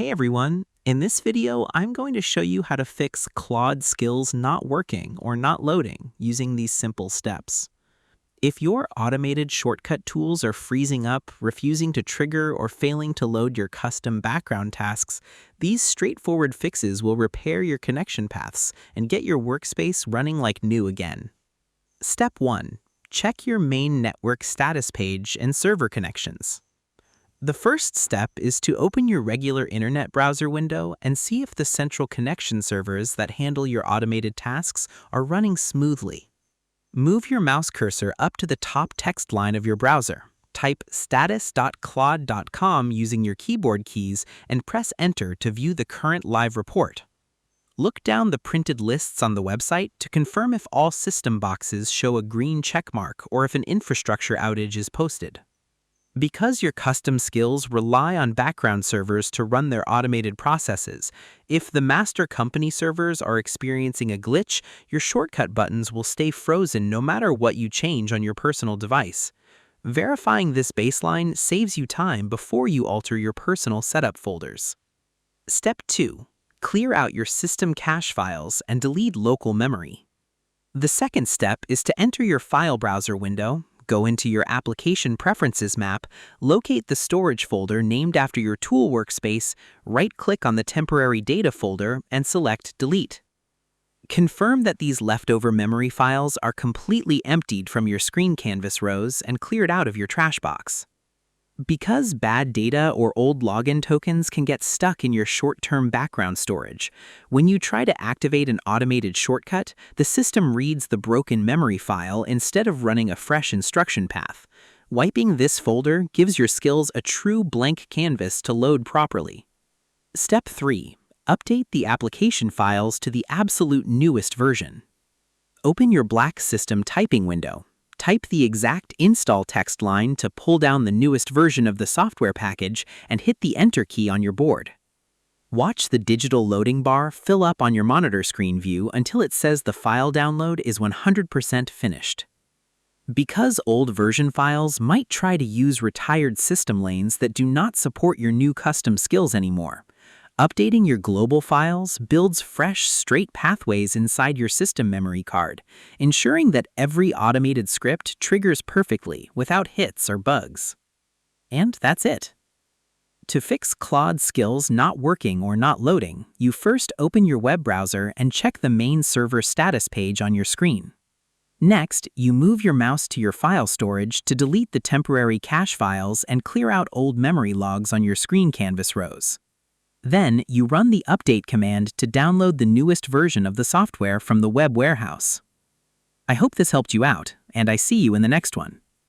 Hey everyone, in this video I'm going to show you how to fix Claude skills not working or not loading using these simple steps. If your automated shortcut tools are freezing up, refusing to trigger, or failing to load your custom background tasks, these straightforward fixes will repair your connection paths and get your workspace running like new again. Step 1. Check your main network status page and server connections. The first step is to open your regular internet browser window and see if the central connection servers that handle your automated tasks are running smoothly. Move your mouse cursor up to the top text line of your browser. Type status.claude.com using your keyboard keys and press Enter to view the current live report. Look down the printed lists on the website to confirm if all system boxes show a green checkmark or if an infrastructure outage is posted. Because your custom skills rely on background servers to run their automated processes, if the master company servers are experiencing a glitch, your shortcut buttons will stay frozen no matter what you change on your personal device. Verifying this baseline saves you time before you alter your personal setup folders. Step 2. Clear out your system cache files and delete local memory. The second step is to enter your file browser window, go into your Application Preferences map, locate the storage folder named after your tool workspace, right-click on the temporary data folder, and select Delete. Confirm that these leftover memory files are completely emptied from your screen canvas rows and cleared out of your trash box. Because bad data or old login tokens can get stuck in your short-term background storage, when you try to activate an automated shortcut, the system reads the broken memory file instead of running a fresh instruction path. Wiping this folder gives your skills a true blank canvas to load properly. Step 3. Update the application files to the absolute newest version. Open your Black System typing window. Type the exact install text line to pull down the newest version of the software package and hit the Enter key on your board. Watch the digital loading bar fill up on your monitor screen view until it says the file download is 100% finished. Because old version files might try to use retired system lanes that do not support your new custom skills anymore, updating your global files builds fresh, straight pathways inside your system memory card, ensuring that every automated script triggers perfectly without hits or bugs. And that's it. To fix Claude skills not working or not loading, you first open your web browser and check the main server status page on your screen. Next, you move your mouse to your file storage to delete the temporary cache files and clear out old memory logs on your screen canvas rows. Then, you run the update command to download the newest version of the software from the web warehouse. I hope this helped you out, and I see you in the next one.